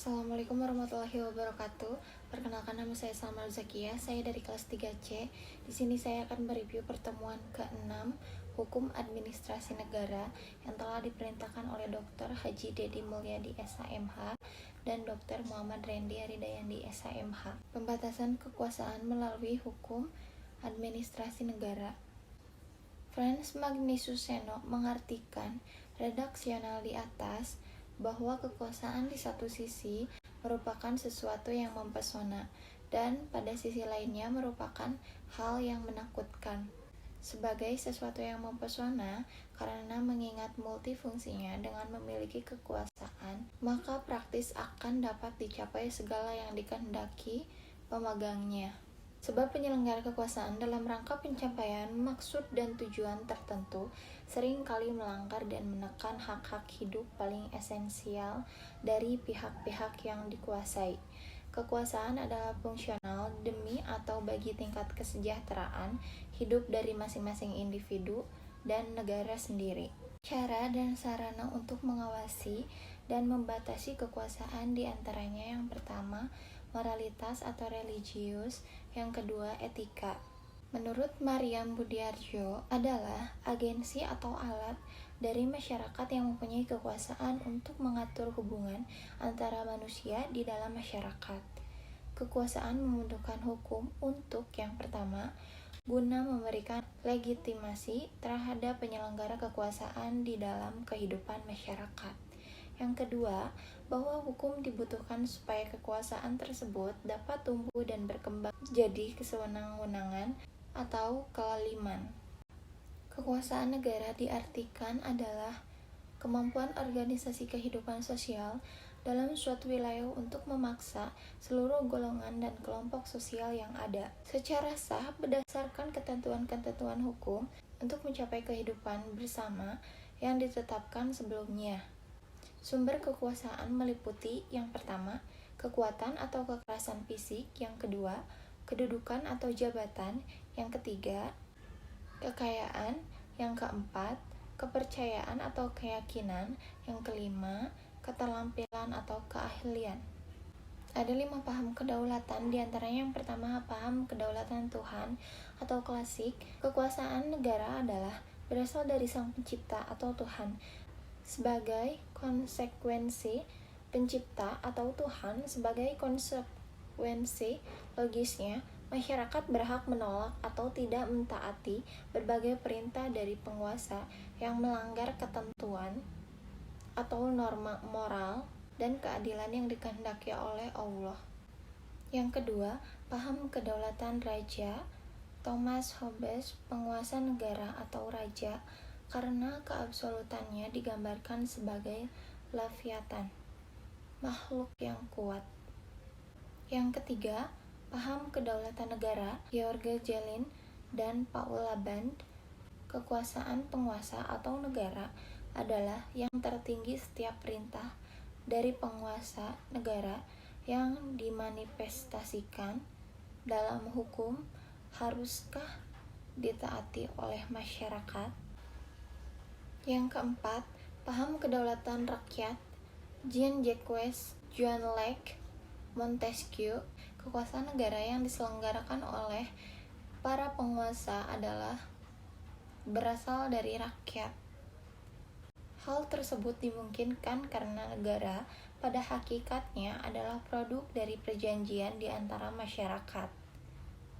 Assalamualaikum warahmatullahi wabarakatuh. Perkenalkan, nama saya Salma Zakia. Saya dari kelas 3C. Di sini saya akan mereview pertemuan ke-6 Hukum Administrasi Negara yang telah diperintahkan oleh Dr. Haji Dedi Mulyadi SHMH dan Dr. Muhammad Rendi Aridayandi SHMH. Pembatasan kekuasaan melalui hukum administrasi negara. Franz Magnus Seno mengartikan redaksional di atas bahwa kekuasaan di satu sisi merupakan sesuatu yang mempesona dan pada sisi lainnya merupakan hal yang menakutkan. Sebagai sesuatu yang mempesona karena mengingat multifungsinya dengan memiliki kekuasaan, maka praktis akan dapat dicapai segala yang dikehendaki pemegangnya. Sebab penyelenggara kekuasaan dalam rangka pencapaian maksud dan tujuan tertentu sering kali melanggar dan menekan hak-hak hidup paling esensial dari pihak-pihak yang dikuasai. Kekuasaan adalah fungsional demi atau bagi tingkat kesejahteraan hidup dari masing-masing individu dan negara sendiri. Cara dan sarana untuk mengawasi dan membatasi kekuasaan diantaranya yang pertama, moralitas atau religius, yang kedua, etika. Menurut Maryam Budiarjo, adalah agensi atau alat dari masyarakat yang mempunyai kekuasaan untuk mengatur hubungan antara manusia di dalam masyarakat. Kekuasaan membutuhkan hukum untuk yang pertama, guna memberikan legitimasi terhadap penyelenggara kekuasaan di dalam kehidupan masyarakat. Yang kedua, bahwa hukum dibutuhkan supaya kekuasaan tersebut dapat tumbuh dan berkembang jadi kesewenang-wenangan atau kelaliman. Kekuasaan negara diartikan adalah kemampuan organisasi kehidupan sosial dalam suatu wilayah untuk memaksa seluruh golongan dan kelompok sosial yang ada secara sah berdasarkan ketentuan-ketentuan hukum untuk mencapai kehidupan bersama yang ditetapkan sebelumnya. Sumber kekuasaan meliputi yang pertama, kekuatan atau kekerasan fisik, yang kedua, kedudukan atau jabatan, yang ketiga, kekayaan, yang keempat, kepercayaan atau keyakinan, yang kelima, keterampilan atau keahlian. Ada 5 paham kedaulatan, diantaranya yang pertama paham kedaulatan Tuhan atau klasik. Kekuasaan negara adalah berasal dari Sang Pencipta atau Tuhan. Sebagai konsekuensi pencipta atau Tuhan, sebagai konsekuensi logisnya, masyarakat berhak menolak atau tidak mentaati berbagai perintah dari penguasa yang melanggar ketentuan atau norma moral dan keadilan yang dikehendaki oleh Allah. Yang kedua, paham kedaulatan raja. Thomas Hobbes, penguasa negara atau raja, karena keabsolutannya digambarkan sebagai Leviathan, makhluk yang kuat. Yang ketiga, paham kedaulatan negara. George Jelin dan Paul Laband, kekuasaan penguasa atau negara adalah yang tertinggi setiap perintah dari penguasa negara yang dimanifestasikan dalam hukum haruskah ditaati oleh masyarakat. Yang keempat, paham kedaulatan rakyat. Jean-Jacques John Locke Montesquieu, kekuasaan negara yang diselenggarakan oleh para penguasa adalah berasal dari rakyat. Hal tersebut dimungkinkan karena negara pada hakikatnya adalah produk dari perjanjian di antara masyarakat.